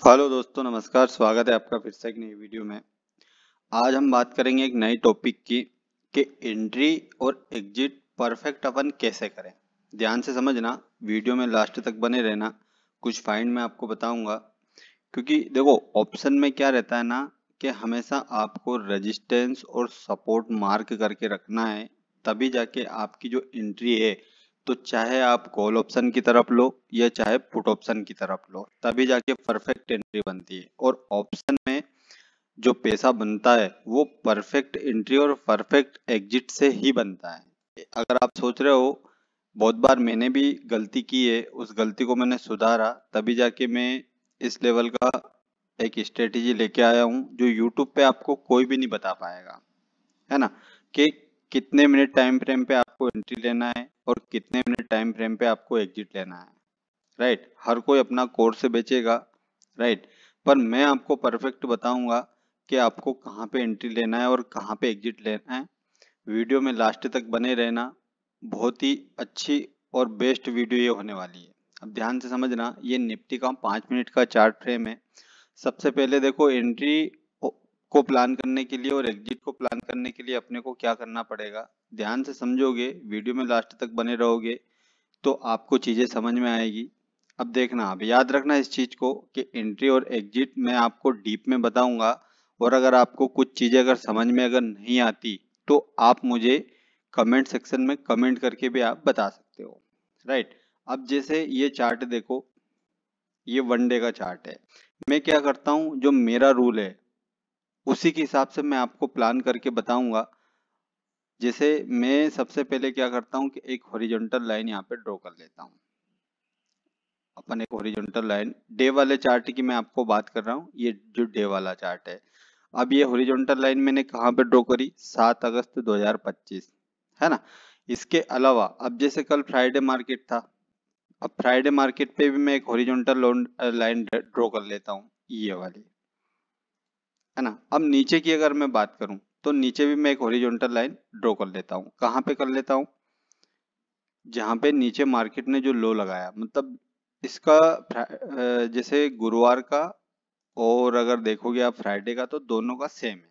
Hello दोस्तों, नमस्कार। स्वागत है आपका फिर से एक नई वीडियो में। आज हम बात करेंगे एक नई टॉपिक की कि एंट्री और एग्जिट परफेक्ट अपन कैसे करें। ध्यान से समझना, वीडियो में लास्ट तक बने रहना। कुछ फाइंड मैं आपको बताऊंगा, क्योंकि देखो ऑप्शन में क्या रहता है ना कि हमेशा आपको रेजिस्टेंस और सपोर्ट मार्क करके रखना है, तभी जाके आपकी जो एंट्री है, तो चाहे आप कॉल ऑप्शन की तरफ लो या चाहे पुट ऑप्शन की तरफ लो, तभी जाके परफेक्ट एंट्री बनती है। और ऑप्शन में जो पैसा बनता है वो परफेक्ट एंट्री और परफेक्ट एग्जिट से ही बनता है। अगर आप सोच रहे हो, बहुत बार मैंने भी गलती की है, उस गलती को मैंने सुधारा, तभी जाके मैं इस लेवल का एक स्ट्रेटेजी लेके आया हूँ जो यूट्यूब पे आपको कोई भी नहीं बता पाएगा, है ना। कि कितने मिनट टाइम फ्रेम पे आपको एंट्री लेना है और कितने मिनट टाइम फ्रेम पे आपको एग्जिट लेना है। राइट, हर कोई अपना कोर्स से बेचेगा। राइट, पर मैं आपको परफेक्ट बताऊंगा कि आपको कहाँ पे एंट्री लेना है और कहाँ पे एग्जिट लेना है। वीडियो में लास्ट तक बने रहना, बहुत ही अच्छी और बेस्ट वीडियो ये होने वाली है। अब ध्यान से समझना, ये निफ्टी का 5 मिनट का चार्ट फ्रेम है। सबसे पहले देखो, एंट्री को प्लान करने के लिए और एग्जिट को प्लान करने के लिए अपने को क्या करना पड़ेगा। ध्यान से समझोगे, वीडियो में लास्ट तक बने रहोगे तो आपको चीजें समझ में आएगी। अब देखना, अब याद रखना इस चीज को कि एंट्री और एग्जिट मैं आपको डीप में बताऊंगा, और अगर आपको कुछ चीजें अगर समझ में अगर नहीं आती तो आप मुझे कमेंट सेक्शन में कमेंट करके भी आप बता सकते हो। राइट, अब जैसे ये चार्ट देखो, ये वन डे का चार्ट है। मैं क्या करता हूँ, जो मेरा रूल है उसी के हिसाब से मैं आपको प्लान करके बताऊंगा। जैसे मैं सबसे पहले क्या करता हूँ कि एक हॉरिजॉन्टल लाइन यहाँ पे ड्रॉ कर लेता हूँ। अपन एक हॉरिजॉन्टल लाइन, डे वाले चार्ट की मैं आपको बात कर रहा हूँ, ये जो डे वाला चार्ट है। अब ये हॉरिजॉन्टल लाइन मैंने कहाँ पे ड्रॉ करी, 7 अगस्त 2025, है ना। इसके अलावा अब जैसे कल फ्राइडे मार्केट था, अब फ्राइडे मार्केट पे भी मैं एक हॉरिजॉन्टल लाइन ड्रॉ कर लेता हूँ, ये वाली, है ना। अब नीचे की अगर मैं बात करूं तो नीचे भी मैं एक हॉरिजॉन्टल लाइन ड्रॉ कर लेता हूं। कहाँ पे कर लेता हूं, जहां पे नीचे मार्केट ने जो लो लगाया, मतलब इसका जैसे गुरुवार का और अगर देखोगे आप फ्राइडे का, तो दोनों का सेम है।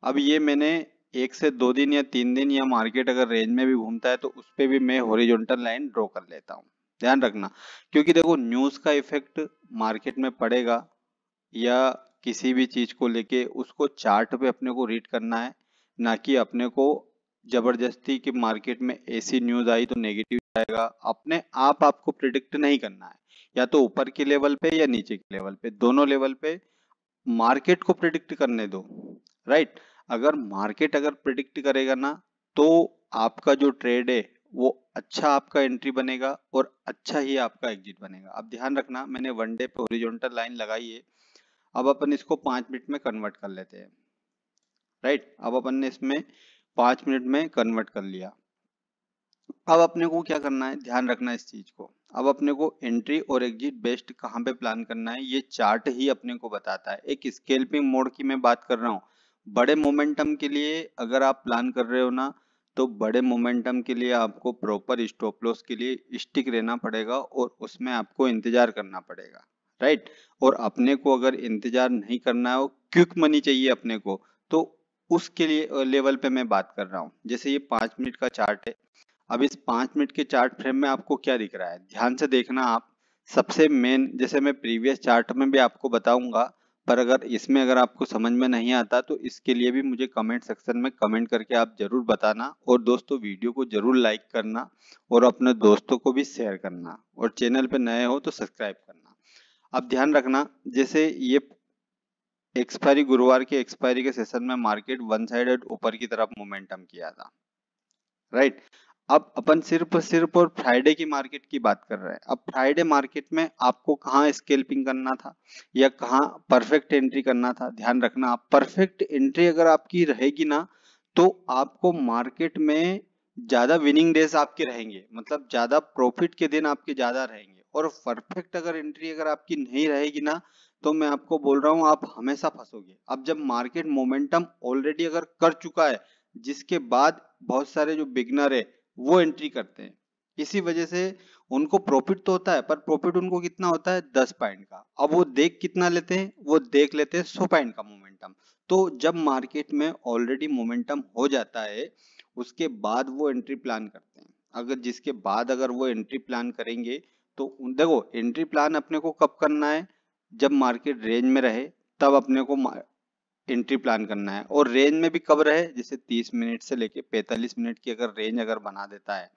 अब ये मैंने 1 से 2 दिन या 3 दिन या मार्केट अगर रेंज में भी घूमता है तो उस पे भी मैं हॉरिजॉन्टल लाइन ड्रॉ कर लेता हूँ। ध्यान रखना, क्योंकि देखो न्यूज़ का इफेक्ट मार्केट में पड़ेगा, या किसी भी चीज को लेके उसको चार्ट पे अपने को रीड करना है, ना कि अपने को जबरदस्ती कि मार्केट में ऐसी न्यूज आई तो नेगेटिव आएगा। अपने आप आपको प्रिडिक्ट नहीं करना है, या तो ऊपर के लेवल पे या नीचे के लेवल पे, दोनों लेवल पे मार्केट को प्रिडिक्ट करने दो। राइट, अगर मार्केट अगर प्रिडिक्ट करेगा ना, तो आपका जो ट्रेड है वो अच्छा आपका एंट्री बनेगा और अच्छा ही आपका एग्जिट बनेगा। अब ध्यान रखना, मैंने वन डे पे हॉरिजॉन्टल लाइन लगाई है। अब अपन इसको 5 मिनट में कन्वर्ट कर लेते हैं। राइट, अब अपन ने इसमें 5 मिनट में कन्वर्ट कर लिया। अब अपने को क्या करना है, ध्यान रखना इस चीज को। अब अपने को एंट्री और एग्जिट बेस्ट कहाँ पे प्लान करना है, ये चार्ट ही अपने को बताता है। एक स्केल्पिंग मोड की मैं बात कर रहा हूँ। बड़े मोमेंटम के लिए अगर आप प्लान कर रहे हो ना, तो बड़े मोमेंटम के लिए आपको प्रॉपर स्टॉप लॉस के लिए स्टिक रहना पड़ेगा और उसमें आपको इंतजार करना पड़ेगा। राइट, और अपने को अगर इंतजार नहीं करना हो, क्विक मनी चाहिए अपने को, तो उसके लिए लेवल पे मैं बात कर रहा हूँ। जैसे ये 5 मिनट का चार्ट है। अब इस 5 मिनट के चार्ट फ्रेम में आपको क्या दिख रहा है, ध्यान से देखना आप। सबसे मेन, जैसे मैं प्रीवियस चार्ट में भी आपको बताऊंगा, पर अगर इसमें अगर आपको समझ में नहीं आता तो इसके लिए भी मुझे कमेंट सेक्शन में कमेंट करके आप जरूर बताना। और दोस्तों, वीडियो को जरूर लाइक करना और अपने दोस्तों को भी शेयर करना, और चैनल पे नए हो तो सब्सक्राइब करना। अब ध्यान रखना, जैसे ये एक्सपायरी, गुरुवार की एक्सपायरी के सेशन में मार्केट वन साइडेड ऊपर की तरफ मोमेंटम किया था। राइट, अब अपन सिर्फ और फ्राइडे की मार्केट की बात कर रहे हैं। अब फ्राइडे मार्केट में आपको कहाँ स्केल्पिंग करना था या कहाँ परफेक्ट एंट्री करना था। ध्यान रखना, आप परफेक्ट एंट्री अगर आपकी रहेगी ना, तो आपको मार्केट में ज्यादा विनिंग डेज आपके रहेंगे, मतलब ज्यादा प्रॉफिट के दिन आपके ज्यादा रहेंगे। और परफेक्ट अगर एंट्री अगर आपकी नहीं रहेगी ना, तो मैं आपको बोल रहा हूँ आप हमेशा फंसोगे। अब जब मार्केट मोमेंटम ऑलरेडी अगर कर चुका है, जिसके बाद बहुत सारे जो बिगनर है वो एंट्री करते हैं, इसी वजह से उनको प्रॉफिट तो होता है, पर प्रॉफिट उनको कितना होता है 10 पॉइंट का। अब वो देख कितना लेते हैं, वो देख लेते हैं 100 पॉइंट का मोमेंटम। तो जब मार्केट में ऑलरेडी मोमेंटम हो जाता है उसके बाद वो एंट्री प्लान करते हैं। अगर जिसके बाद अगर वो एंट्री प्लान करेंगे तो देखो एंट्री प्लान अपने को कब करना है, जब मार्केट रेंज में रहे तब अपने को एंट्री प्लान करना है। और रेंज में भी कब रहे, जैसे 30 मिनट से लेके 45 मिनट की अगर रेंज अगर बना देता है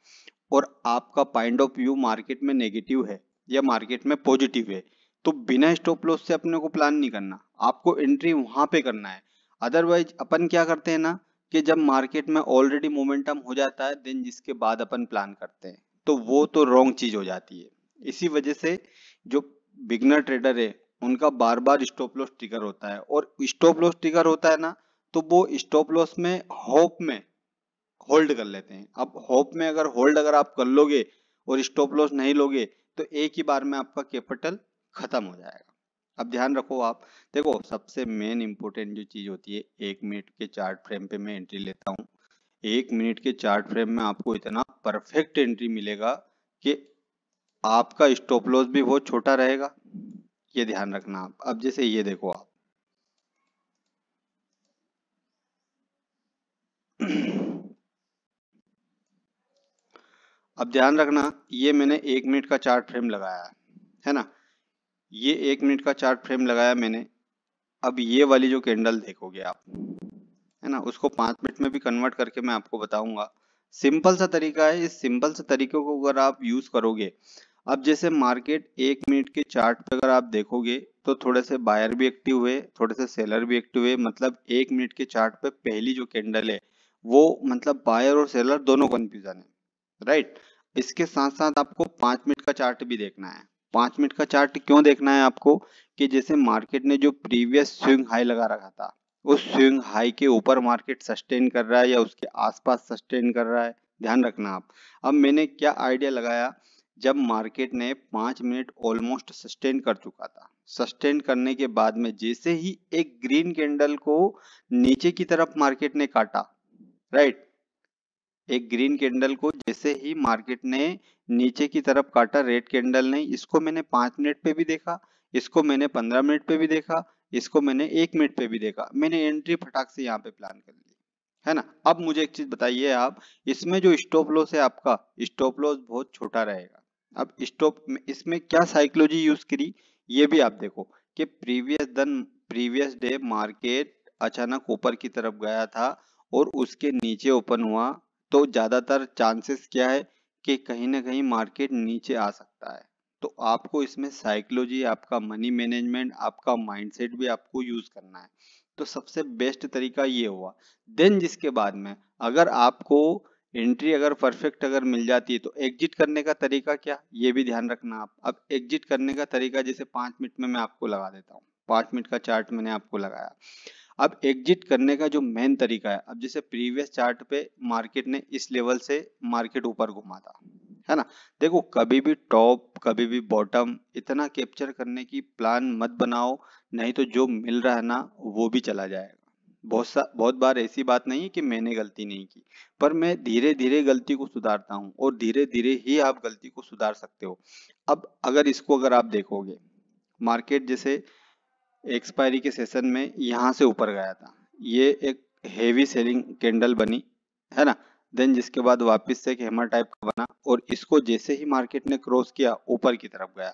और आपका पॉइंट ऑफ व्यू मार्केट में नेगेटिव है या मार्केट में पॉजिटिव है, तो बिना स्टॉप लॉस से अपने को प्लान नहीं करना, आपको एंट्री वहां पे करना है। अदरवाइज अपन क्या करते हैं ना कि जब मार्केट में ऑलरेडी मोमेंटम हो जाता है देन जिसके बाद अपन प्लान करते हैं, तो वो तो रॉन्ग चीज हो जाती है। इसी वजह से जो बिगनर ट्रेडर है उनका बार बार स्टॉप लॉस ट्रिगर होता है, और स्टॉप लॉस ट्रिगर होता है ना तो वो स्टॉप लॉस में होप में होल्ड कर लेते हैं। अब होप में अगर होल्ड अगर आप कर लोगे और स्टॉप लॉस नहीं लोगे तो एक ही बार में आपका कैपिटल खत्म हो जाएगा। अब ध्यान रखो आप, देखो सबसे मेन इंपॉर्टेंट जो चीज होती है, 1 मिनट के चार्ट फ्रेम पे मैं एंट्री लेता हूँ। 1 मिनट के चार्ट फ्रेम में आपको इतना परफेक्ट एंट्री मिलेगा कि आपका स्टॉप लॉस भी बहुत छोटा रहेगा, ये ध्यान रखना आप। अब जैसे ये देखो आप अब ध्यान रखना, ये मैंने 1 मिनट का चार्ट फ्रेम लगाया है ना, ये 1 मिनट का चार्ट फ्रेम लगाया मैंने। अब ये वाली जो कैंडल देखोगे आप, है ना, उसको 5 मिनट में भी कन्वर्ट करके मैं आपको बताऊंगा। सिंपल सा तरीका है, इस सिंपल से तरीके को अगर आप यूज करोगे, अब जैसे मार्केट 1 मिनट के चार्ट पे अगर आप देखोगे तो थोड़े से बायर भी एक्टिव हुए, थोड़े से सेलर भी एक्टिव हुए। मतलब 1 मिनट के चार्ट पे पहली जो कैंडल है वो मतलब बायर और सेलर दोनों कंफ्यूजन है, राइट। इसके साथ साथ आपको 5 मिनट का चार्ट भी देखना है। 5 मिनट का चार्ट क्यों देखना है आपको, कि जैसे मार्केट ने जो प्रीवियस स्विंग हाई लगा रखा था उस स्विंग हाई के ऊपर मार्केट सस्टेन कर रहा है या उसके आसपास सस्टेन कर रहा है, ध्यान रखना आप। अब मैंने क्या आइडिया लगाया, जब मार्केट ने 5 मिनट ऑलमोस्ट सस्टेन कर चुका था, सस्टेन करने के बाद में जैसे ही एक ग्रीन कैंडल को नीचे की तरफ मार्केट ने काटा, राइट, एक ग्रीन कैंडल को जैसे ही मार्केट ने नीचे की तरफ काटा, रेड कैंडल ने, इसको मैंने 5 मिनट पे भी देखा, इसको मैंने 15 मिनट पे भी देखा, इसको मैंने 1 मिनट पे भी देखा। मैंने एंट्री फटाक से यहाँ पे प्लान कर ली, है ना। अब मुझे एक चीज बताइए आप, इसमें जो स्टॉप लॉस है आपका, स्टॉप लॉस बहुत छोटा रहेगा। अब स्टॉप इसमें क्या साइकोलॉजी यूज करी ये भी आप देखो, कि प्रीवियस डे मार्केट अचानक ऊपर की तरफ गया था और उसके नीचे ओपन हुआ, तो ज्यादातर चांसेस क्या है कि कहीं ना कहीं मार्केट नीचे आ सकता है। तो आपको इसमें साइकोलॉजी, आपका मनी मैनेजमेंट, आपका माइंडसेट भी आपको यूज करना है। तो सबसे बेस्ट तरीका ये हुआ। देन जिसके बाद में अगर आपको एंट्री अगर परफेक्ट अगर मिल जाती है तो एग्जिट करने का तरीका क्या, ये भी ध्यान रखना आप। अब एग्जिट करने का तरीका जैसे 5 मिनट में मैं आपको लगा देता हूँ, 5 मिनट का चार्ट मैंने आपको लगाया। अब एग्जिट करने का जो मेन तरीका है, अब जैसे प्रीवियस चार्ट पे मार्केट ने इस लेवल से मार्केट ऊपर घुमा था, है ना। देखो कभी भी टॉप कभी भी बॉटम इतना कैप्चर करने की प्लान मत बनाओ, नहीं तो जो मिल रहा है ना वो भी चला जाएगा। बहुत बार ऐसी बात नहीं है कि मैंने गलती नहीं की, पर मैं धीरे धीरे गलती को सुधारता हूँ और धीरे धीरे ही आप गलती को सुधार सकते हो। अब अगर इसको अगर आप देखोगे, मार्केट जैसे एक्सपायरी के सेशन में यहाँ से ऊपर गया था, ये एक हेवी सेलिंग कैंडल बनी, है ना। देन जिसके बाद वापस से एक हैमर टाइप का बना और इसको जैसे ही मार्केट ने क्रॉस किया ऊपर की तरफ गया।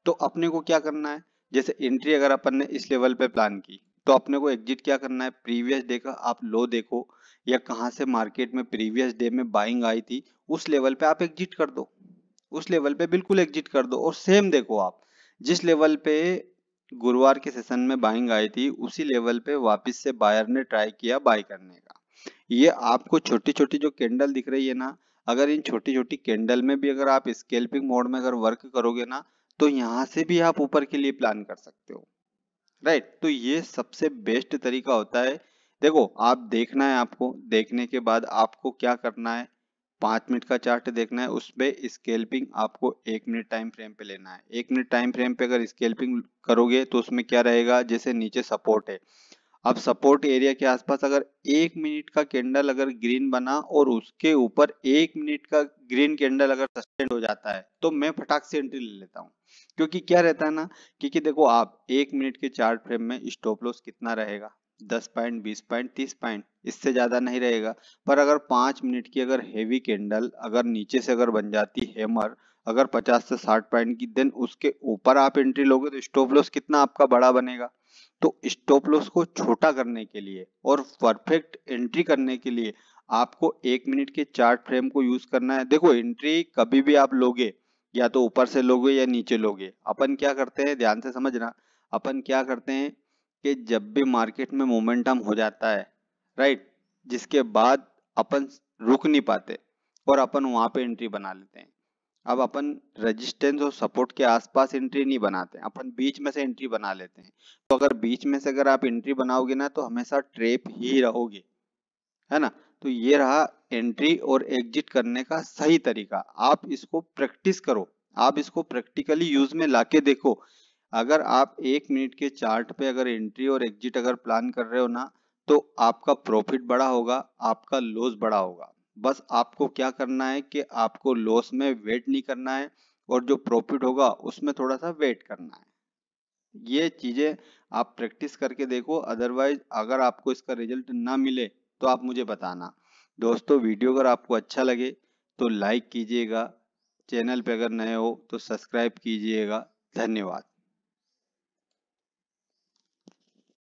तो अपने को क्या करना है, जैसे एंट्री अगर अपन ने इस लेवल पे प्लान की तो अपने को एग्जिट क्या करना है, प्रीवियस डे का आप लो देखो या कहाँ से मार्केट में प्रीवियस डे में बाइंग आई थी उस लेवल पे आप एग्जिट कर दो, उस लेवल पे बिल्कुल एग्जिट कर दो। और सेम देखो आप जिस लेवल पे गुरुवार के सेशन में बाइंग आई थी उसी लेवल पे वापस से बायर ने ट्राई किया बाय करने का। ये आपको छोटी छोटी जो कैंडल दिख रही है ना, अगर इन छोटी छोटी कैंडल में भी अगर आप स्कैल्पिंग मोड में अगर वर्क करोगे ना तो यहाँ से भी आप ऊपर के लिए प्लान कर सकते हो, राइट। तो ये सबसे बेस्ट तरीका होता है। देखो आप देखना है, आपको देखने के बाद आपको क्या करना है, 5 मिनट का चार्ट देखना है, उसपे स्केल्पिंग आपको 1 मिनट टाइम फ्रेम पे लेना है। 1 मिनट टाइम फ्रेम पे अगर स्केल्पिंग करोगे तो उसमें क्या रहेगा, जैसे नीचे सपोर्ट है, अब सपोर्ट एरिया के आसपास अगर 1 मिनट का कैंडल अगर ग्रीन बना और उसके ऊपर 1 मिनट का ग्रीन कैंडल अगर सस्टेन हो जाता है तो मैं फटाक से एंट्री ले लेता हूँ। क्योंकि क्या रहता है ना, क्योंकि देखो आप 1 मिनट के चार्ट फ्रेम में स्टॉप लॉस कितना रहेगा, 10 पॉइंट, 20 पॉइंट, 30 पॉइंट, इससे ज्यादा नहीं रहेगा। पर अगर 5 मिनट की अगर हेवी कैंडल अगर नीचे से अगर बन जाती हैमर अगर 50 से 60 पॉइंट की, देन उसके ऊपर आप एंट्री लोगे तो स्टॉप लॉस कितना आपका बड़ा बनेगा। तो स्टॉप लॉस को छोटा करने के लिए और परफेक्ट एंट्री करने के लिए आपको 1 मिनट के चार्ट फ्रेम को यूज करना है। देखो एंट्री कभी भी आप लोगे या तो ऊपर से लोगे या नीचे लोगे, अपन क्या करते हैं ध्यान से समझना, अपन क्या करते हैं कि जब भी मार्केट में मोमेंटम हो जाता है, राइट, जिसके बाद अपन रुक नहीं पाते और अपन वहां पे एंट्री बना लेते हैं। अब अपन रेजिस्टेंस और सपोर्ट के आसपास एंट्री नहीं बनाते, अपन बीच में से एंट्री बना लेते हैं। तो अगर बीच में से अगर आप एंट्री बनाओगे ना तो हमेशा ट्रैप ही रहोगे, है ना। तो ये रहा एंट्री और एग्जिट करने का सही तरीका। आप इसको प्रैक्टिस करो, आप इसको प्रैक्टिकली यूज में लाके देखो। अगर आप 1 मिनट के चार्ट पे अगर एंट्री और एग्जिट अगर प्लान कर रहे हो ना तो आपका प्रॉफिट बड़ा होगा, आपका लॉस बड़ा होगा। बस आपको क्या करना है कि आपको लॉस में वेट नहीं करना है और जो प्रॉफिट होगा उसमें थोड़ा सा वेट करना है। ये चीजें आप प्रैक्टिस करके देखो, अदरवाइज अगर आपको इसका रिजल्ट ना मिले तो आप मुझे बताना। दोस्तों वीडियो अगर आपको अच्छा लगे तो लाइक कीजिएगा, चैनल पे अगर नए हो तो सब्सक्राइब कीजिएगा। धन्यवाद।